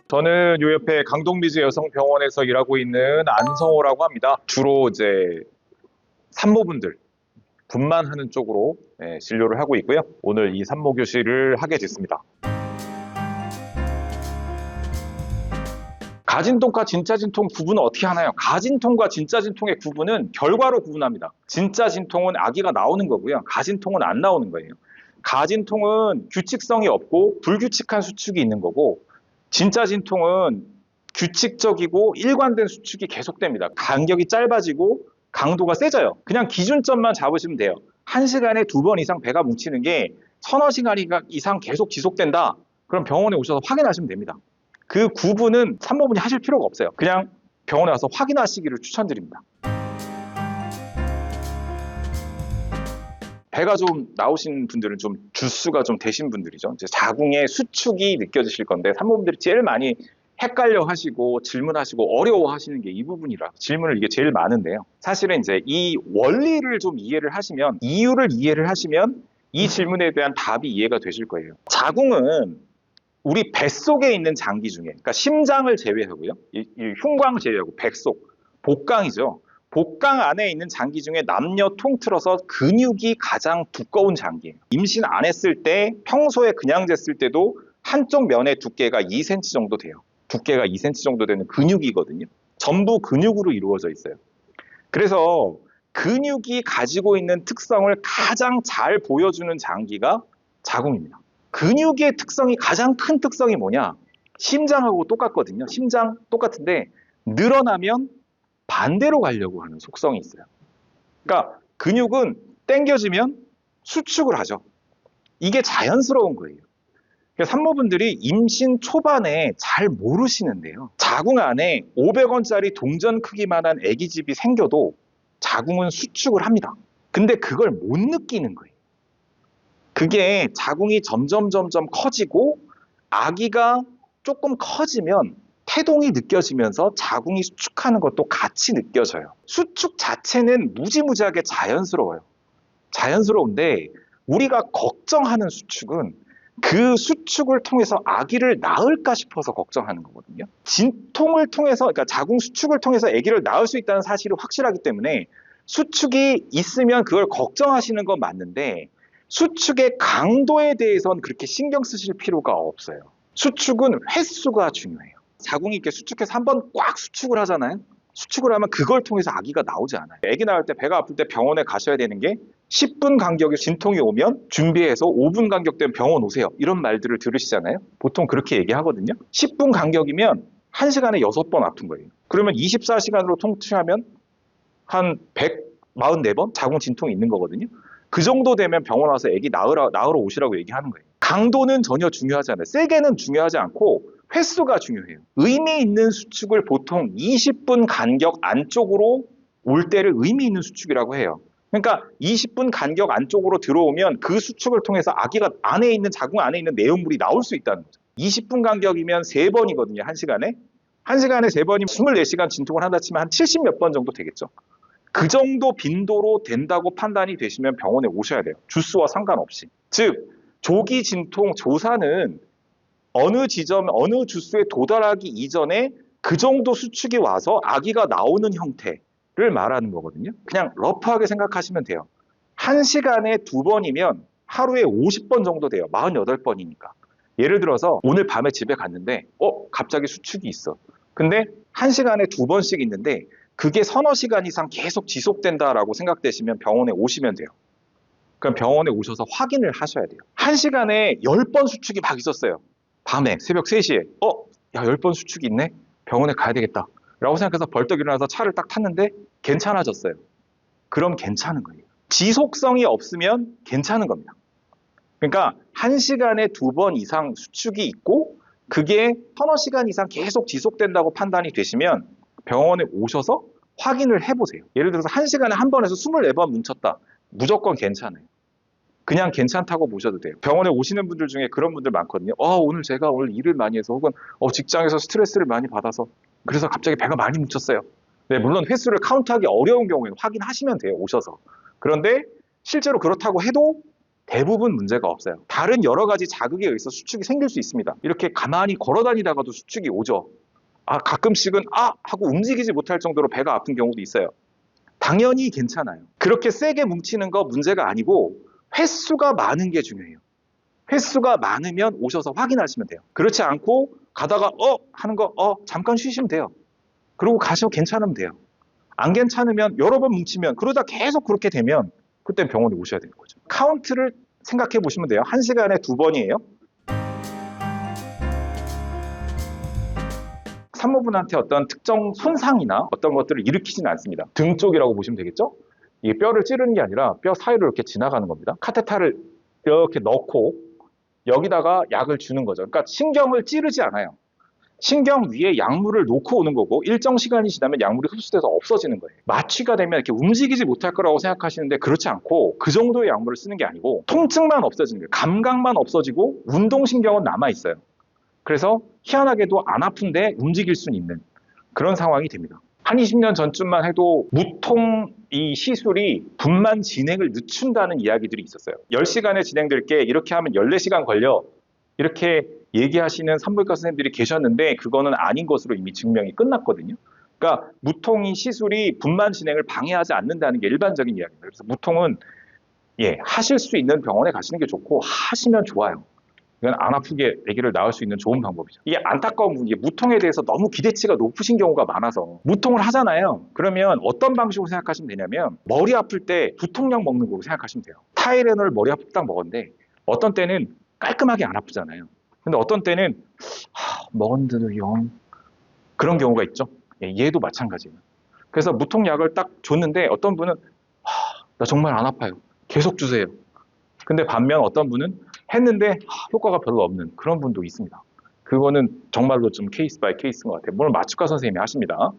저는 요 옆에 강동미즈 여성병원에서 일하고 있는 안성호라고 합니다. 주로 이제 산모분들 분만하는 쪽으로 진료를 하고 있고요. 오늘 이 산모 교실을 하게 됐습니다. 가진통과 진짜 진통 구분은 어떻게 하나요? 가진통과 진짜 진통의 구분은 결과로 구분합니다. 진짜 진통은 아기가 나오는 거고요. 가진통은 안 나오는 거예요. 가진통은 규칙성이 없고 불규칙한 수축이 있는 거고, 진짜 진통은 규칙적이고 일관된 수축이 계속됩니다. 간격이 짧아지고 강도가 세져요. 그냥 기준점만 잡으시면 돼요. 1시간에 2번 이상 배가 뭉치는 게 서너 시간 이상 계속 지속된다. 그럼 병원에 오셔서 확인하시면 됩니다. 그 구분은 산모분이 하실 필요가 없어요. 그냥 병원에 와서 확인하시기를 추천드립니다. 배가 좀 나오신 분들은 좀 주수가 좀 되신 분들이죠. 이제 자궁의 수축이 느껴지실 건데, 산모분들이 제일 많이 헷갈려 하시고 질문하시고 어려워 하시는 게 이 부분이라 질문을 이게 제일 많은데요. 사실은 이제 이 원리를 좀 이해를 하시면, 이유를 이해를 하시면 이 질문에 대한 답이 이해가 되실 거예요. 자궁은 우리 뱃속에 있는 장기 중에, 그러니까 심장을 제외하고요, 이 흉곽을 제외하고 뱃속, 복강이죠. 복강 안에 있는 장기 중에 남녀 통틀어서 근육이 가장 두꺼운 장기예요. 임신 안 했을 때, 평소에 그냥 쟀을 때도 한쪽 면의 두께가 2cm 정도 돼요. 두께가 2cm 정도 되는 근육이거든요. 전부 근육으로 이루어져 있어요. 그래서 근육이 가지고 있는 특성을 가장 잘 보여주는 장기가 자궁입니다. 근육의 특성이, 가장 큰 특성이 뭐냐? 심장하고 똑같거든요. 심장 똑같은데 늘어나면 반대로 가려고 하는 속성이 있어요. 그러니까 근육은 당겨지면 수축을 하죠. 이게 자연스러운 거예요. 그러니까 산모분들이 임신 초반에 잘 모르시는데요. 자궁 안에 500원짜리 동전 크기만한 아기집이 생겨도 자궁은 수축을 합니다. 근데 그걸 못 느끼는 거예요. 그게 자궁이 점점 커지고 아기가 조금 커지면 태동이 느껴지면서 자궁이 수축하는 것도 같이 느껴져요. 수축 자체는 무지무지하게 자연스러워요. 자연스러운데 우리가 걱정하는 수축은 그 수축을 통해서 아기를 낳을까 싶어서 걱정하는 거거든요. 진통을 통해서, 그러니까 자궁 수축을 통해서 아기를 낳을 수 있다는 사실이 확실하기 때문에 수축이 있으면 그걸 걱정하시는 건 맞는데, 수축의 강도에 대해서는 그렇게 신경 쓰실 필요가 없어요. 수축은 횟수가 중요해요. 자궁이 이렇게 수축해서 한번 꽉 수축을 하잖아요. 수축을 하면 그걸 통해서 아기가 나오지 않아요. 아기 낳을 때, 배가 아플 때 병원에 가셔야 되는 게 10분 간격의 진통이 오면 준비해서 5분 간격 되면 병원 오세요. 이런 말들을 들으시잖아요. 보통 그렇게 얘기하거든요. 10분 간격이면 1시간에 6번 아픈 거예요. 그러면 24시간으로 통치하면 한 144번 자궁 진통이 있는 거거든요. 그 정도 되면 병원 와서 아기 낳으러 오시라고 얘기하는 거예요. 강도는 전혀 중요하지 않아요. 세게는 중요하지 않고 횟수가 중요해요. 의미 있는 수축을 보통 20분 간격 안쪽으로 올 때를 의미 있는 수축이라고 해요. 그러니까 20분 간격 안쪽으로 들어오면 그 수축을 통해서 아기가 안에 있는, 자궁 안에 있는 내용물이 나올 수 있다는 거죠. 20분 간격이면 3번이거든요, 1시간에. 1시간에 3번이면 24시간 진통을 한다 치면 한 70몇 번 정도 되겠죠. 그 정도 빈도로 된다고 판단이 되시면 병원에 오셔야 돼요. 주수와 상관없이. 즉, 조기 진통 조사는 어느 지점, 어느 주수에 도달하기 이전에 그 정도 수축이 와서 아기가 나오는 형태를 말하는 거거든요. 그냥 러프하게 생각하시면 돼요. 1시간에 2번이면 하루에 50번 정도 돼요. 48번이니까. 예를 들어서 오늘 밤에 집에 갔는데 갑자기 수축이 있어. 근데 1시간에 2번씩 있는데 그게 서너 시간 이상 계속 지속된다라고 생각되시면 병원에 오시면 돼요. 그럼 병원에 오셔서 확인을 하셔야 돼요. 1시간에 10번 수축이 막 있었어요. 밤에 새벽 3시에 10번 수축이 있네? 병원에 가야 되겠다 라고 생각해서 벌떡 일어나서 차를 딱 탔는데 괜찮아졌어요. 그럼 괜찮은 거예요. 지속성이 없으면 괜찮은 겁니다. 그러니까 1시간에 2번 이상 수축이 있고 그게 서너 시간 이상 계속 지속된다고 판단이 되시면 병원에 오셔서 확인을 해보세요. 예를 들어서 1시간에 한 번에서 24번 뭉쳤다. 무조건 괜찮아요. 그냥 괜찮다고 보셔도 돼요. 병원에 오시는 분들 중에 그런 분들 많거든요. 오늘 제가 일을 많이 해서 혹은 직장에서 스트레스를 많이 받아서 그래서 갑자기 배가 많이 뭉쳤어요. 네, 물론 횟수를 카운트하기 어려운 경우에는 확인하시면 돼요. 오셔서. 그런데 실제로 그렇다고 해도 대부분 문제가 없어요. 다른 여러 가지 자극에 의해서 수축이 생길 수 있습니다. 이렇게 가만히 걸어 다니다가도 수축이 오죠. 가끔씩은 하고 움직이지 못할 정도로 배가 아픈 경우도 있어요. 당연히 괜찮아요. 그렇게 세게 뭉치는 거 문제가 아니고 횟수가 많은 게 중요해요. 횟수가 많으면 오셔서 확인하시면 돼요. 그렇지 않고 가다가 하는 거 잠깐 쉬시면 돼요. 그리고 가셔 괜찮으면 돼요. 안 괜찮으면 여러 번 뭉치면 그러다 계속 그렇게 되면 그때 병원에 오셔야 되는 거죠. 카운트를 생각해 보시면 돼요. 1시간에 2번이에요. 산모분한테 어떤 특정 손상이나 어떤 것들을 일으키지는 않습니다. 등 쪽이라고 보시면 되겠죠? 이게 뼈를 찌르는 게 아니라 뼈 사이로 이렇게 지나가는 겁니다. 카테타를 이렇게 넣고 여기다가 약을 주는 거죠. 그러니까 신경을 찌르지 않아요. 신경 위에 약물을 놓고 오는 거고 일정 시간이 지나면 약물이 흡수돼서 없어지는 거예요. 마취가 되면 이렇게 움직이지 못할 거라고 생각하시는데 그렇지 않고 그 정도의 약물을 쓰는 게 아니고 통증만 없어지는 거예요. 감각만 없어지고 운동신경은 남아있어요. 그래서 희한하게도 안 아픈데 움직일 수 있는 그런 상황이 됩니다. 한 20년 전쯤만 해도 무통 이 시술이 분만 진행을 늦춘다는 이야기들이 있었어요. 10시간에 진행될 게 이렇게 하면 14시간 걸려. 이렇게 얘기하시는 산부인과 선생님들이 계셨는데 그거는 아닌 것으로 이미 증명이 끝났거든요. 그러니까 무통이 시술이 분만 진행을 방해하지 않는다는 게 일반적인 이야기입니다. 그래서 무통은 하실 수 있는 병원에 가시는 게 좋고 하시면 좋아요. 이건 안 아프게 아기를 낳을 수 있는 좋은 방법이죠. 이게 안타까운 게 무통에 대해서 너무 기대치가 높으신 경우가 많아서 무통을 하잖아요. 그러면 어떤 방식으로 생각하시면 되냐면 머리 아플 때 두통약 먹는 거로 생각하시면 돼요. 타이레놀 머리 아플 때 딱 먹었는데 어떤 때는 깔끔하게 안 아프잖아요. 근데 어떤 때는 먹었는데도 영 그런 경우가 있죠. 얘도 마찬가지예요. 그래서 무통약을 딱 줬는데 어떤 분은 나 정말 안 아파요. 계속 주세요. 근데 반면 어떤 분은 했는데 효과가 별로 없는 그런 분도 있습니다. 그거는 정말로 좀 케이스 바이 케이스인 것 같아요. 물론 마취과 선생님이 하십니다.